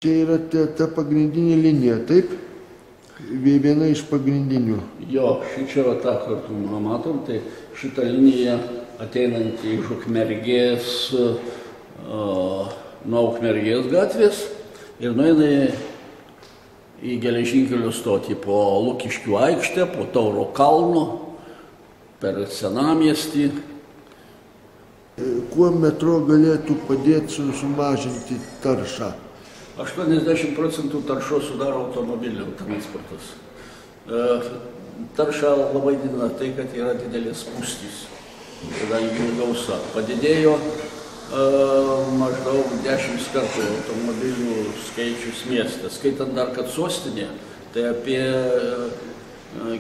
čia yra ta pagrindinė linija, taip? Viena iš pagrindinių. Jo, šičia va tą kartumą matom, tai šitą liniją ateinantį iš Ukmergės, nuo Ukmergės gatvės ir nueina į geležinkelio stotį po Lukiškių aikštę, po Tauro kalno, per Senamiestį. Kuo metro galėtų padėti sumažinti taršą? 80% taršos sudaro automobilių transportas. Taršą labai didina tai, kad yra didelės spūstys, kadangi jų gausa padidėjo maždaug 10 kartų automobilių skaičius mieste. Skaitant dar, kad sostinė, tai apie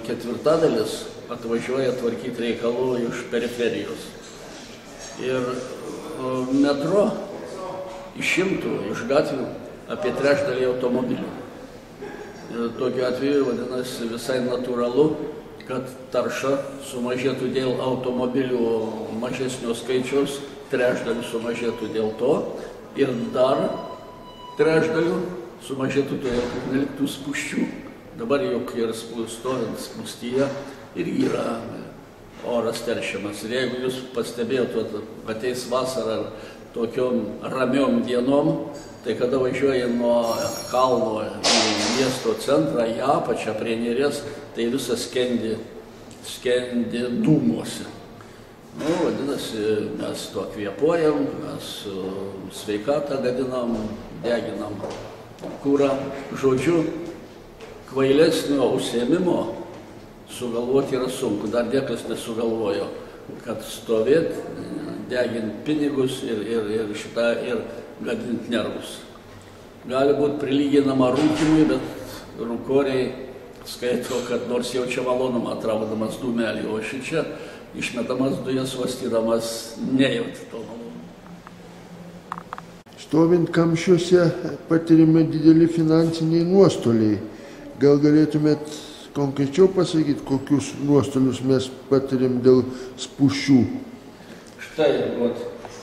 ketvirtadalis atvažiuoja tvarkyti reikalų iš periferijos. Ir metro išimtų iš gatvių apie trečdalį automobilių. Tokiu atveju, vadinasi, visai natūralu, kad tarša sumažėtų dėl automobilių mažesnio skaičiaus, trečdaliu sumažėtų dėl to ir dar trečdaliu sumažėtų todėl, kad neliktų spūsčių. Dabar juk ir stovint spūstyje irgi yra oras teršiamas. Ir jeigu jūs pastebėjote, ateis vasara tokiom ramiom dienom, tai kada važiuoja nuo kalno į miesto centrą, į apačią prie Neries, tai visas skendi dūmuose. Vadinasi, mes tuo kvėpuojam, mes sveikatą gadinam, deginam kurą. Žodžiu, kvailesnio užsiėmimo sugalvoti yra sunku. Dar niekas nesugalvojo, kad stovėt, deginti pinigus ir gadinti nervus. Gali būti prilyginama rūkymui, bet rūkoriai skaito, kad nors jaučia malonumą traukdamas dūmelį, o šičia išmetamas dujas uostydamas nejauti to malonumo. Stovint kamščiuose patirime dideli finansiniai nuostoliai. Gal galėtumėt konkrečiau pasakyti, kokius nuostolius mes patirim dėl spūsčių? Štai,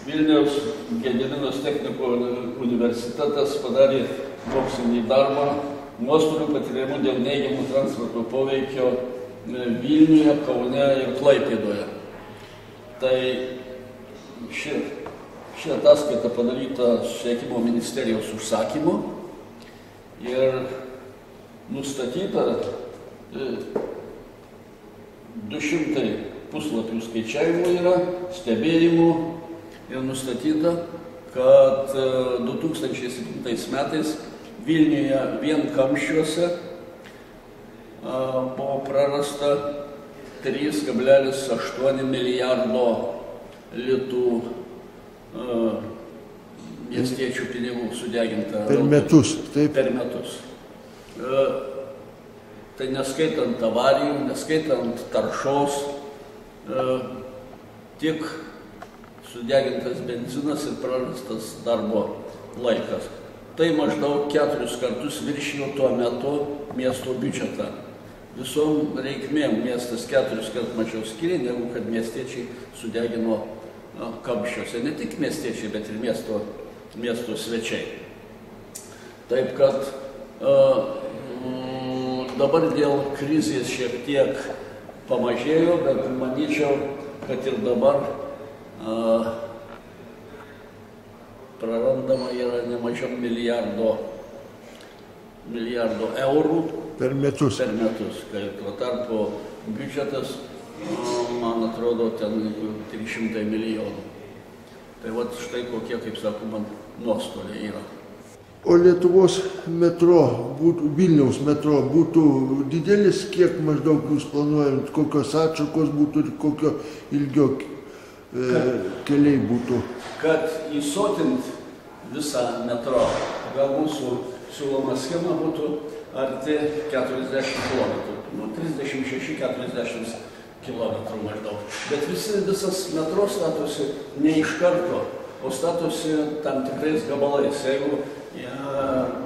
Vilniaus Gediminas technikos universitetas padarė mokslinį darbą nuostolių patiriamų dėl neigiamų transporto poveikio Vilniuje, Kaune ir Klaipėdoje. Tai ši ataskaita padaryta Susisiekimo ministerijos užsakymu ir nustatyta 200 puslapių skaičiavimų yra, stebėjimų ir nustatyta, kad 2007 metais Vilniuje vien kamščiuose buvo prarasta 3,8 milijardo litų miestiečių pinigų sudeginta. Per metus, taip? Per metus. Tai neskaitant avarijų, neskaitant taršos, tik sudegintas benzinas ir prarastas darbo laikas. Tai maždaug 4 kartus viršijo tuo metu miesto biudžetą. Visom reikmėm miestas 4 kartus mažiau skiria, negu kad miestiečiai sudegino kamščiuose. Ne tik miestiečiai, bet ir miesto svečiai. Taip kad dabar dėl krizės šiek tiek pamažėjo, bet manyčiau, kad ir dabar prarandama yra nemažiau milijardo eurų per metus. Kai tuo tarpu biudžetas, man atrodo, ten 300 milijonų. Tai vat štai kokie, kaip sakoma, nuostoliai yra. O Lietuvos metro, Vilniaus metro būtų didelis, kiek maždaug jūs planuojant, kokios atšakos būtų ir kokio ilgio keliai būtų? Kad įsotint visą metro, gal mūsų siūloma schema būtų arti 40 km, 36-40 km maždaug. Bet visas metro statosi ne iš karto, o statosi tam tikrais gabalais. Jeigu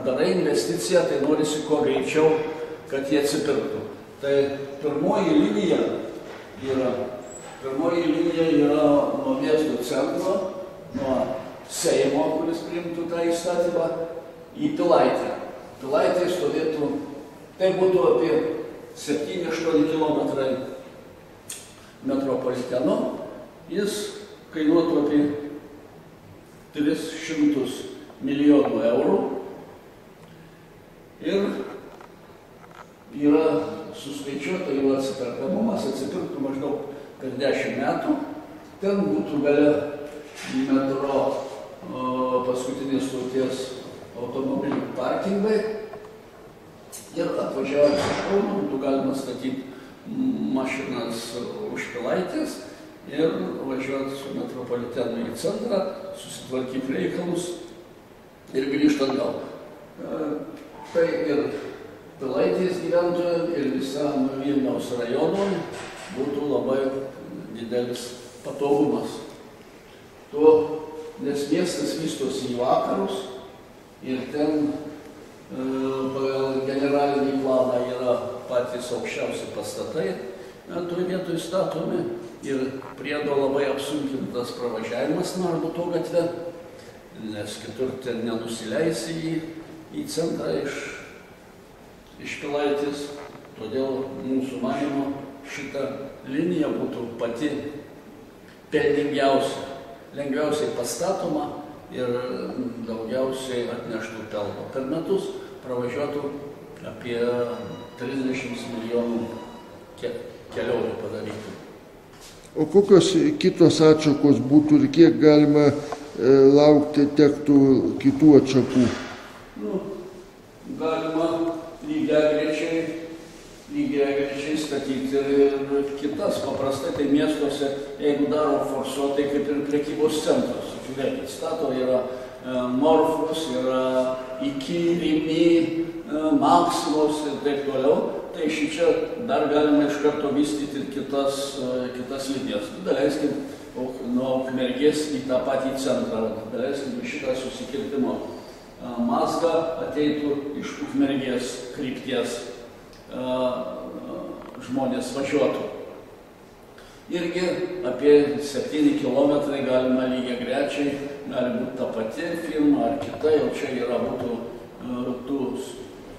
darai investiciją, tai norisi kuo greičiau, kad jie atsipirktų. Tai pirmoji linija yra nuo miesto centro, nuo Seimo, kuris priimtų tą įstatymą, į Pilaitę. Pilaitė stovėtų, tai būtų apie 7-8 kilometrai metropoliteno, jis kainuotų apie 300 milijonų eurų ir yra suskaičiuota, jų atsiperkamumas atsipirktų maždaug per 10 metų. Ten būtų gale metro paskutinės stoties automobilių parkingai ir atvažiavus iš Kauno būtų galima statyti mašinas už Pilaitės ir važiuoti su metropolitenu į centrą, susitvarkyti reikalus ir grįžti atgal. Tai ir Pilaitės gyventojams ir visam Vilniaus rajonui būtų labai didelis patogumas. Nes miestas vystosi į vakarus ir ten pagal generalinį planą yra patys aukščiausi pastatai toj vietoj statomi ir priedo labai apsunkintas pravažiavimas Narbuto gatve, nes kitur ten nenusileisi į centrą iš Pilaitės. Todėl mūsų manymu šita linija būtų pati pelningiausia, lengviausiai pastatoma ir daugiausiai atneštų pelno. Per metus pravažiuotų apie 30 milijonų kelionių padarytų. O kokios kitos atšakos būtų ir kiek galima laukti tektų kitų atšakų? Galima lygiagrečiai statyti ir kitas. Paprastai tai miestuose, jeigu daro forsuotai, kaip ir prekybos centras. Žiūrėkit, stato yra Morfos, yra Iki, Rimi, Maksimos ir taip toliau. Tai šičia dar galima iš karto vystyti ir kitas linijas. Daleiskim nuo Ukmergės į tą patį centrą. Daleiskim šitą susikirtimo mazgą ateitų iš Ukmergės krypties žmonės važiuotų. Irgi apie 7 kilometrai galima lygiagrečiai, gali būti ta pati firma ar kita, jau čia yra būtų tų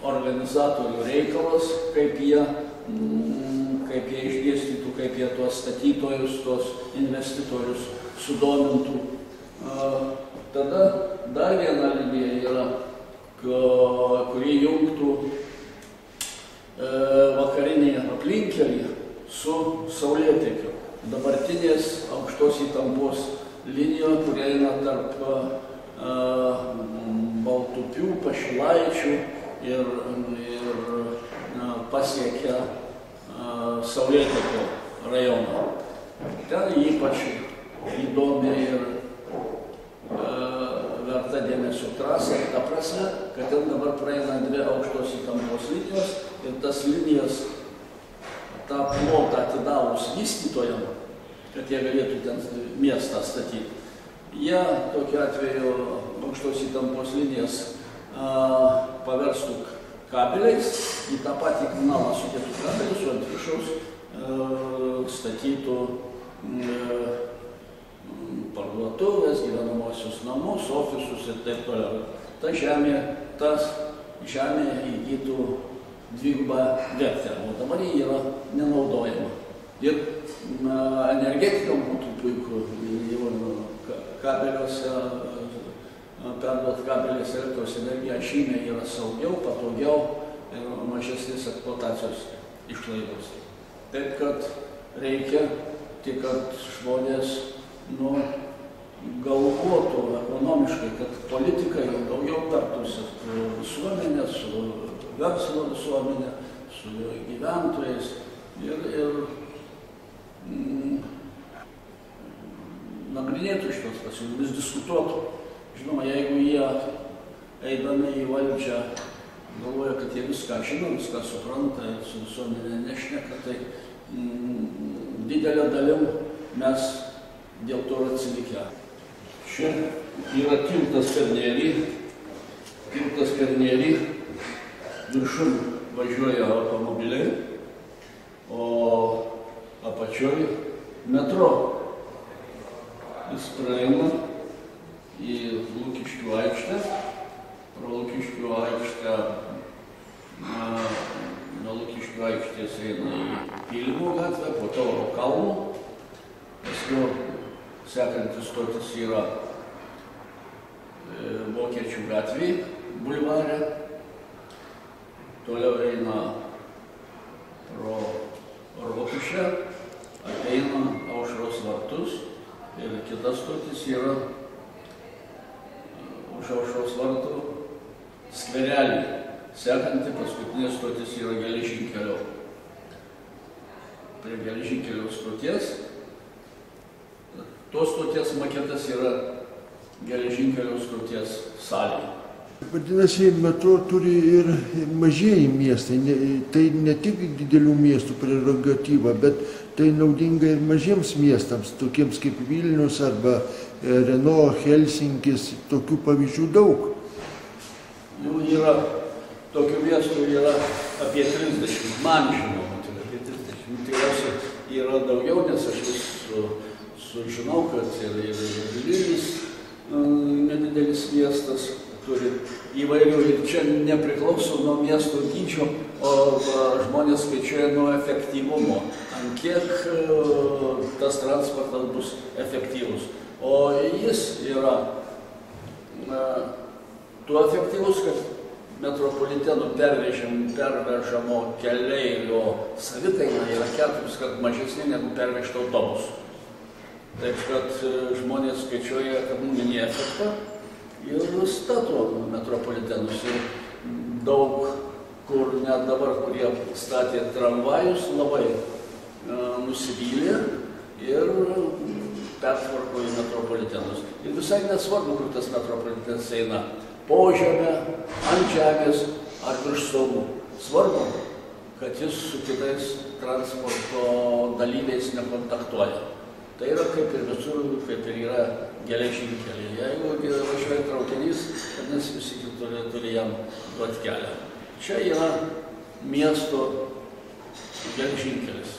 organizatorių reikalas, kaip jie išdėstytų, kaip jie tuos statytojus, tuos investitorius sudomintų. Tada dar viena linija yra, kuri jungtų vakarinį aplinkelį su Saulėtekiu. Dabartinės aukštos įtampos linija, kurie eina tarp Baltupių, Pašilaičių ir pasiekia Saulėtekio rajoną. Ten ypač įdomi ir verta dėmesio trasa, ta prasme, kad ten dabar praeina 2 aukštos įtampos linijos ir tas linijas, tą plotą atidavus vystytojam, kad jie galėtų ten miestą statyti. Jie tokiu atveju aukštos įtampos linijas paverstų kabeliais, į tą patį kanalą sudėtų kabelius, o ant viršaus statytų parduotuvės, gyvenamosius namus, ofisus ir taip toliau. Ta žemė įgytų dvigubą vertę, o dabar jį yra nenaudojama. Ir energetikam būtų puiku kabeliuose, perduot kabeliais elektros energiją žymiai yra saugiau, patogiau ir mažesnės eksploatacijos išlaidos. Taip, kad reikia tik, kad žmonės galvotų ekonomiškai, kad politikai daugiau tartųsi su visuomenė, su verslo visuomenė, su gyventojais ir nagrinėtų šitos pasiūlymus, diskutuotų. Žinoma, jeigu jie eidami į valdžią galvoja, kad jie viską žino, viską supranta ir su visuomenė nešneka, tai didelė dalim mes dėl to atsilikę. Čia yra tiltas per Nerį, viršum važiuoja automobiliai, o apačioj metro. Jis praeina į Lukiškių aikštę, pro Lukiškių reiškia, eina į Pylimo gatvę, po Tauro kalno, paskui sekantis stotis yra Vokiečių gatvėje, bulvare, toliau eina pro Rotušę, ateina Aušros vartus ir kitas stotis yra už Aušros vartų skverelį. Sekanti paskutinė stotis yra geležinkelio. Prie geležinkelio stoties. Tos stoties maketas yra geležinkelio stoties salė. Vadinasi, metro turi ir mažieji miestai. Tai ne tik didelių miestų prerogatyva, bet tai naudinga ir mažiems miestams, tokiems kaip Vilnius arba Reno, Helsinkis, tokių pavyzdžių daug. Jų yra, tokių miestų yra apie 30, man žinoma, tai apie 30. Tikriausiai yra daugiau, nes aš vis sužinau, kad ir Vilnius nedidelis miestas turi įvairių ir čia nepriklauso nuo miesto dydžio, o žmonės skaičiuoja nuo efektyvumo, ant kiek tas transportas bus efektyvus. O jis yra tuo efektyvus, kad metropolitenų pervežamo keleivio savikaina yra 4 kart mažesnė negu pervežto autobusu. Taip, kad žmonės skaičiuoja ekonominį efektą ir stato metropolitenus. Ir daug, kur net dabar, kurie statė tramvajus, labai nusivylė ir pertvarko į metropolitenus. Ir visai nesvarbu, kur tas metropolitenas eina. Po žemę, ant žemės ar virš stogų. Svarbu, kad jis su kitais transporto dalyviais nekontaktuoja. Tai yra kaip ir visur, kaip ir yra geležinkeliai. Jeigu važiuoja traukinys, vadinasi visi turi jam duoti kelią. Čia yra miesto geležinkelis,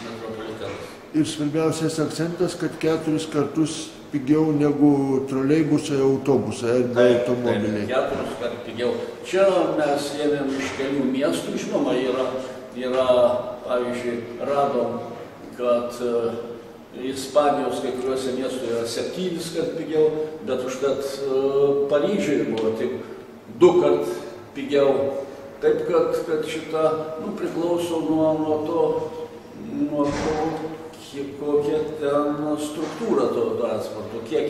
metropolitenas. Ir svarbiausias akcentas, kad 4 kartus pigiau negu troleibusai, autobusai arba automobiliai. Taip, 4 kartus pigiau. Čia mes ėmėm iš kelių miestų, žinoma, yra pavyzdžiui, radom, kad Ispanijos kai kuriuose miestuose yra 7 kart pigiau, bet užtat Paryžiuje buvo tik 2 kart pigiau. Taip, kad šita priklauso nuo to, kokia ten struktūra to transporto, kiek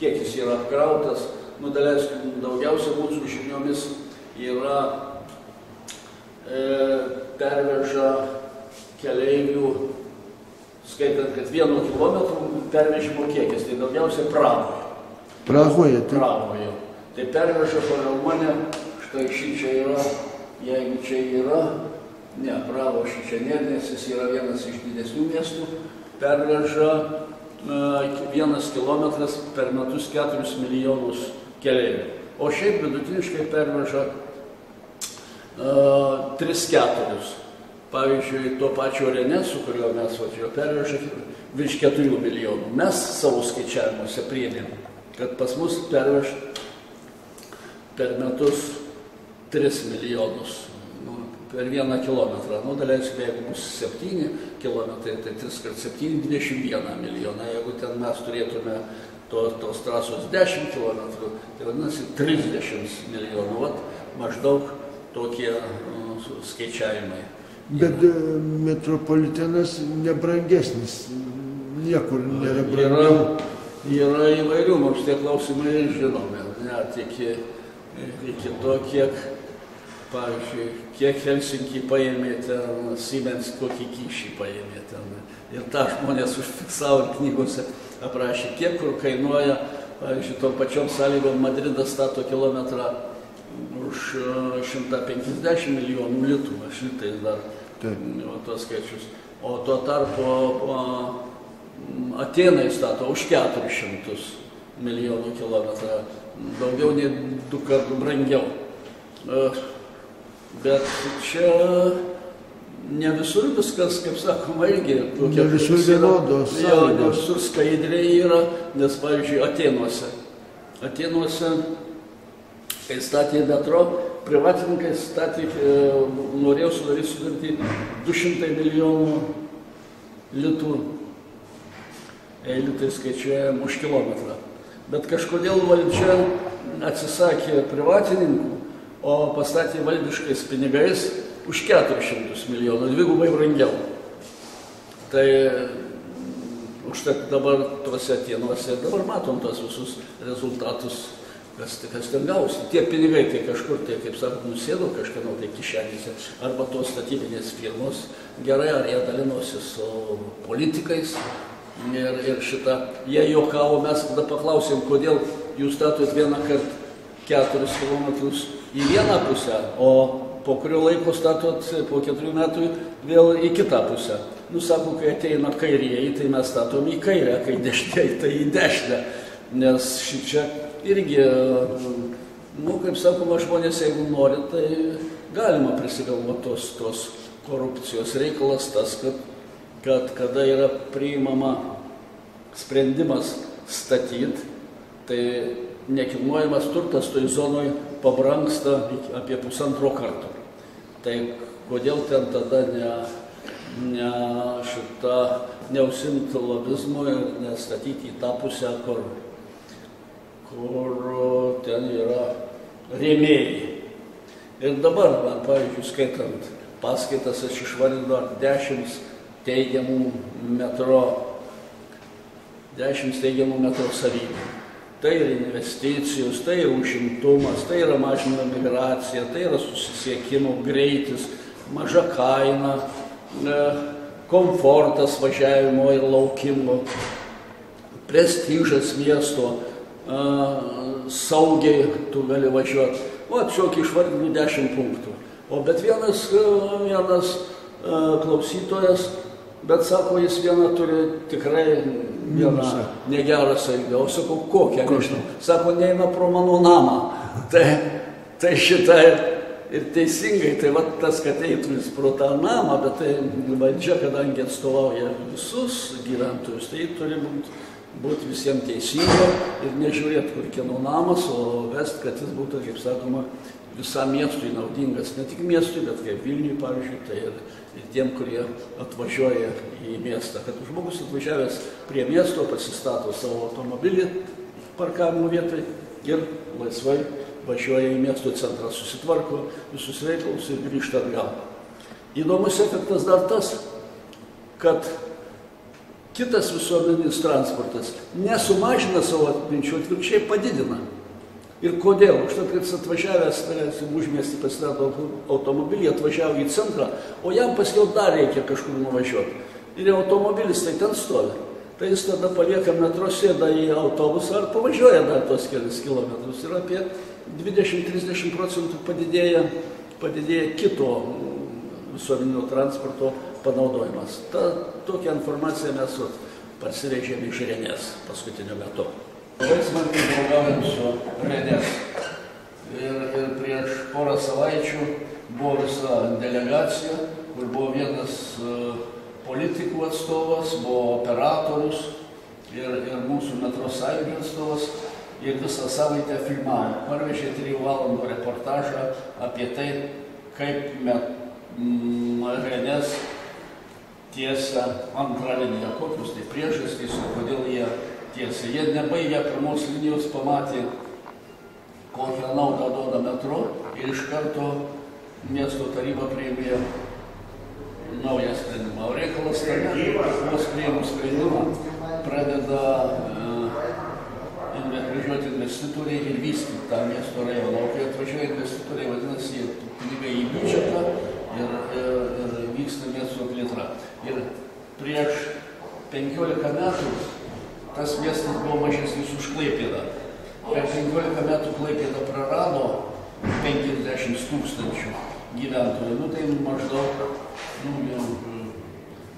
jis yra apkrautas. Daleiskim, daugiausia mūsų žiniomis yra perveža keleivių, skaitant, kad 1 kilometrų pervežimo kiekis, tai daugiausiai Prahoje. Prahoje, taip. Prahoje. Tai perveža pagal mane, štai šičia yra, jeigu čia yra, ne, Praho šičia nėra, nes jis yra vienas iš didesnių miestų, perveža 1 kilometras per metus 4 milijonus keleivių. O šiaip vidutiniškai perveža 3-4. Pavyzdžiui, to pačio Rene, su kuriuo mes važiuojame, perveža virš 4 milijonų. Mes savo skaičiavimuose priėmėm, kad pas mus pervež per metus 3 milijonus per 1 kilometrą. Daleiskim, jeigu bus 7 kilometrai, tai 3 kart 7, 21 milijoną. Jeigu ten mes turėtume tos trasos 10 kilometrų, tai vadinasi 30 milijonų. Vat maždaug tokie skaičiavimai. Bet metropolitenas nebrangesnis, niekur nėra brangiau. Yra įvairių, mums tie klausimai žinomi, net iki to, kiek, pavyzdžiui, kiek Helsinkį paėmė ten, Siemens kokį kyšį paėmė ten. Ir tą žmonės užfiksavo ir knygose aprašė, kiek kur kainuoja, pavyzdžiui, tom pačiom sąlygom Madridas stato kilometrą už 150 milijonų litų, aš litais dar tos skaičius. O tuo tarpu Atenai stato už 400 milijonų kilometrą, daugiau nei 2 kartų brangiau. Bet čia ne visur viskas, kaip sakoma, irgi. Ne visur vienodos sąlygos. Ne visur skaidriai yra, nes, pavyzdžiui, Atenuose, kai statė metro, privatininkai norėjo sudaryti sutartį 200 milijonų litų, litai skaičiuojam už kilometrą. Bet kažkodėl valdžia atsisakė privatininkų, o pastatė valdiškais pinigais už 400 milijonų, dvigubai brangiau. Tai užtat dabar tuose Atėnuose, dabar matom tos visus rezultatus, kas ten gausi. Tie pinigai tai kažkur, tai kaip sakot, nusėdo kažkieno tai kišenėse, arba tos statybinės firmos gerai, ar jie dalinosi su politikais. Ir šitą, jie juokavo, mes tada paklausėm, kodėl jūs statot vieną kartą 4 kilometrus į vieną pusę, o po kurio laiko statot po 4 metų vėl į kitą pusę. Nu, sako, kai ateina kairieji, tai mes statom į kairę, kai dešinieji, tai į dešinę. Nes šičia irgi, nu, kaip sakoma, žmonės, jeigu nori, tai galima prisigalvoti tos korupcijos reikalas tas, kad kada yra priimama sprendimas statyti, tai nekilnojamas turtas toj zonoj pabrangsta apie 1,5 karto. Tai kodėl ten tada neužsiimti lobizmu ir nestatyti į tą pusę, kur ten yra rėmėjai. Ir dabar, man, pavyzdžiui, skaitant paskaitas, aš išvardinu 10 teigiamų metro savybių. Tai yra investicijos, tai yra užimtumas, tai yra mažinama migracija, tai yra susisiekimo greitis, maža kaina, komfortas važiavimo ir laukimo, prestižas miesto, saugiai tu gali važiuoti. O tiesiog išvardinu 10 punktų. O bet vienas klausytojas, bet sako, jis vieną turi tikrai vieną negerą savybę. O sakau, kokią, nežinau. Sako, neina pro mano namą. Tai šitą ir teisingai, tai va tas, kad eitų jis pro tą namą, bet tai valdžia, kadangi atstovauja visus gyventojus, tai turi būti visiems teisinga ir nežiūrėti, kur kieno namas, o vest, kad jis būtų, kaip sakoma, visam miestui naudingas, ne tik miestui, bet kaip Vilniui, pavyzdžiui, tai ir tiem, kurie atvažiuoja į miestą. Kad žmogus atvažiavęs prie miesto pasistato savo automobilį parkavimo vietai ir laisvai važiuoja į miesto centrą, susitvarko visus reikalus ir grįžta atgal. Įdomus efektas dar tas, kad kitas visuomeninis transportas nesumažina savo apimčių, atvirkščiai padidina. Ir kodėl? Užtat, kad jis atvažiavęs, užmiestį pasistato automobilį, atvažiavo į centrą, o jam paskiau dar reikia kažkur nuvažiuoti. Ir automobilis tai ten stovi. Tai jis tada palieka metro, sėda į autobusą ar pavažiuoja dar tos kelius kilometrus. Ir apie 20–30% padidėja kito visuomeninio transporto panaudojimas. Tokią informaciją mes parsivežėme iš Renės paskutiniu metu. Labai smarkiai draugaujam su Renės. Ir prieš porą savaičių buvo visa delegacija, kur buvo vienas politikų atstovas, buvo operatorius ir mūsų metro sąjungos atstovas. Ir visą savaitę filmavo. Parvežė 3 valandų reportažą apie tai, kaip Renės tiesia antrą liniją. Kokius tai priežastys, kodėl jie tiesia. Jie nebaigę pirmos linijos, pamatė, kokią naudą duoda metro ir iš karto miesto taryba priėmė naują sprendimą. O reikalas tame, vos priėmus sprendimą, pradeda važiuoti investitoriai ir vystyti tą miesto rajoną. O kai atvažiuoja investitoriai, vadinasi, pinigai į biudžetą ir vyksta miesto plėtra. Ir prieš 15 metų tas miestas buvo mažesnis už Klaipėdą. Per 15 metų Klaipėda prarado 50 000 gyventojų. Nu tai maždaug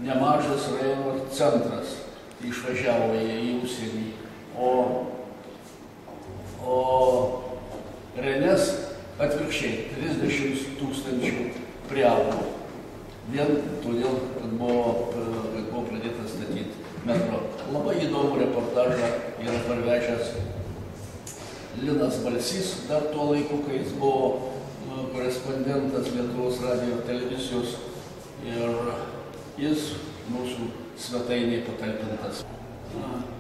nemažas rajono centras išvažiavo į užsienį. O Renės atvirkščiai 30 000 priaugo. Vien todėl, kad buvo pradėtas statyti metro. Labai įdomų reportažą yra parvežęs Linas Balsys, dar tuo laiku, kai jis buvo korespondentas Lietuvos radijo televizijos ir jis mūsų svetainėje patalpintas.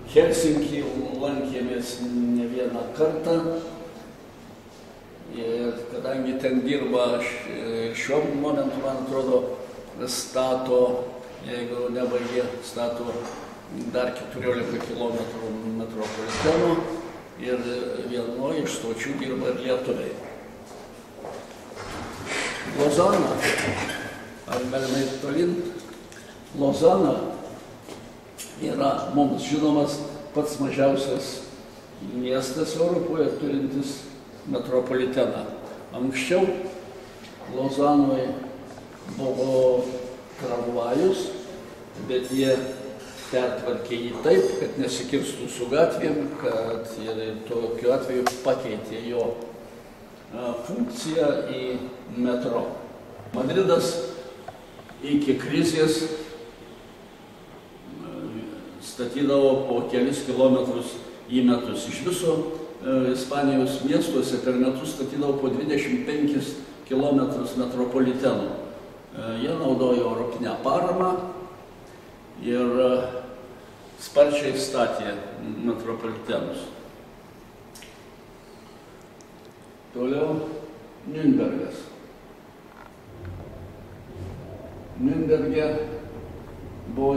Helsinkį lankėmės ne vieną kartą ir kadangi ten dirba šiuo momentu, man atrodo, stato, jeigu nebaigė, stato dar 14 km metropoliteno ir vienoje iš stočių dirba ir lietuviai. Lozana, ar galime ir tolyn, Lozana yra mums žinomas pats mažiausias miestas Europoje turintis metropoliteną. Anksčiau Lozanoje buvo tramvajus, bet jie pertvarkė jį taip, kad nesikirstų su gatvėm, kad ir tokiu atveju pakeitė jo funkciją į metro. Madridas iki krizės statydavo po kelis kilometrus į metus. Iš viso Ispanijos miestuose per metus statydavo po 25 kilometrus metropolitenų. Jie naudojo europinę paramą ir sparčiai statė metropolitenus. Toliau Niurnbergas. Niurnberge buvo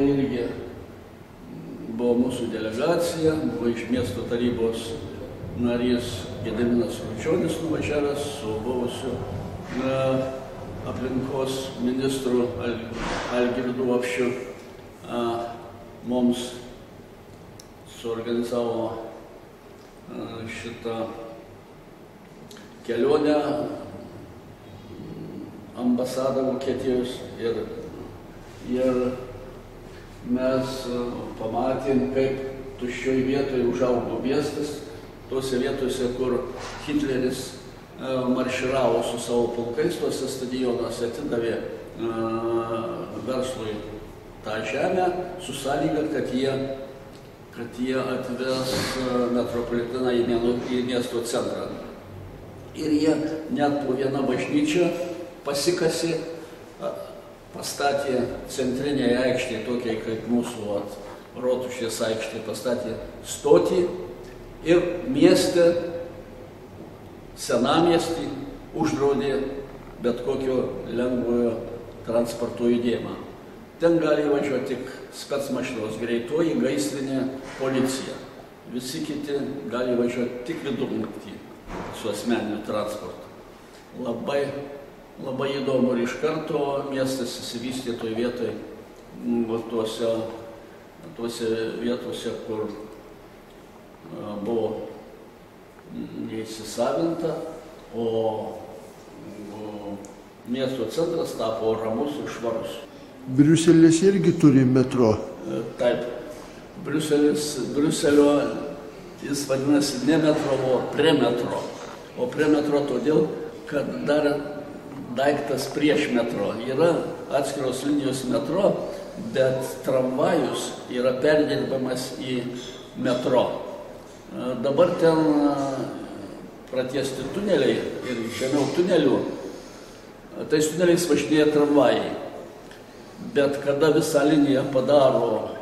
mūsų delegacija, buvo iš miesto tarybos narys Gediminas Ručionis nuvažiavęs su buvusiu aplinkos ministru Algirdu Vapšiu. Mums suorganizavo šitą kelionę ambasada Vokietijos ir mes pamatėm, kaip tuščioj vietoje užaugo miestas, tose vietose, kur Hitleris marširavo su savo pulkais, tose stadionuose atidavė verslui tą žemę su sąlyga, kad jie atves metropoliteną į miesto centrą. Ir jie net po vieną bažnyčią pasikasė, pastatė centrinėje aikštėje, tokiai kaip mūsų Rotušės aikštė, pastatė stotį ir mieste, senamiestį uždraudė bet kokio lengvojo transporto judėjimą. Ten gali važiuoti tik specmašinos, greitoji, gaisrinė, policija. Visi kiti gali važiuoti tik vidurnaktį su asmeniniu transportu. Labai įdomu ir iš karto miestas įsivystė toje vietoje, tuose vietose, kur buvo neįsisavinta, o miesto centras tapo ramus ir švarus. Briuselis irgi turi metro. Taip. Briuselio jis vadinasi ne metro, o premetro. O premetro todėl, kad dar daiktas prieš metro. Yra atskiros linijos metro, bet tramvajus yra perdirbamas į metro. Dabar ten pratiesti tuneliai ir žemiau tunelių, tais tuneliais važinėja tramvajai. Bet kada visą liniją padaro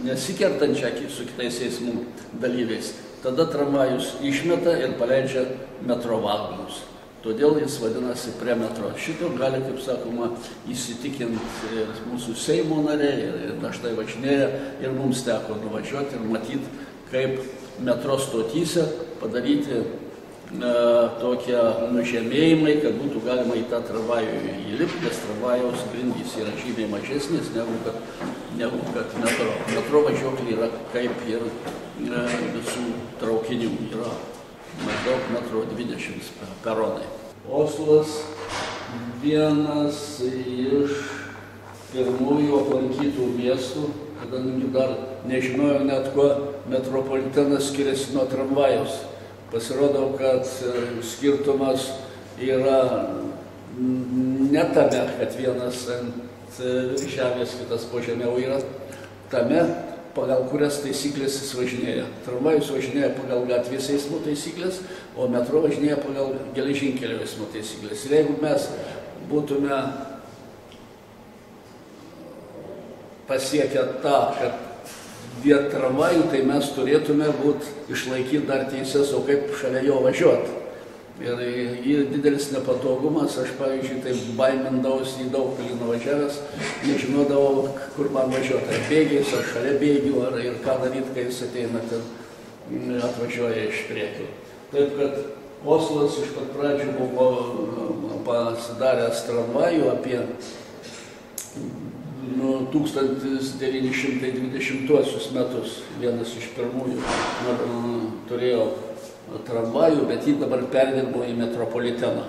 nesikertančią su kitais eismų dalyviais, tada tramvajus išmeta ir paleidžia metro vagonus. Todėl jis vadinasi premetro. Šito gali, kaip sakoma, įsitikinti ir mūsų Seimo nariai, ir dažnai važinėja, ir mums teko nuvažiuoti ir matyti, kaip metro stotyse padaryti tokie nužemėjimai, kad būtų galima į tą tramvajų įlipti, nes tramvajaus grindys yra žymiai mažesnis negu kad metro. Metro važiuoklė yra kaip ir visų traukinių, yra maždaug 1,20 m peronai. Oslas vienas iš pirmųjų aplankytų miestų, kadangi dar nežinojau net, kuo metropolitenas skiriasi nuo tramvajaus. Pasirodo, kad skirtumas yra ne tame, kad vienas ant žemės, kitas po žemiau, yra tame, pagal kurias taisyklės jis važinėja. Tramvajus važinėja pagal gatvės eismo taisyklės, o metro važinėja pagal geležinkelio eismo taisyklės. Ir jeigu mes būtume pasiekę tą, kad viet tramvajų, tai mes turėtume išlaikyti dar teises, o kaip šalia jo važiuoti. Ir didelis nepatogumas, aš pavyzdžiui, tai baimindavausi į Daugpilį nuvažiavęs, nežinodavau, kur man važiuoti, ar bėgiais, ar šalia bėgių, ir ką daryti, kai jis ateina ten, atvažiuoja iš priekio. Taip, kad Oslas iš pat pradžių buvo pasidaręs tramvajų apie 1920 metus, vienas iš pirmųjų turėjo tramvajų, bet jį dabar perdirbo į metropoliteną.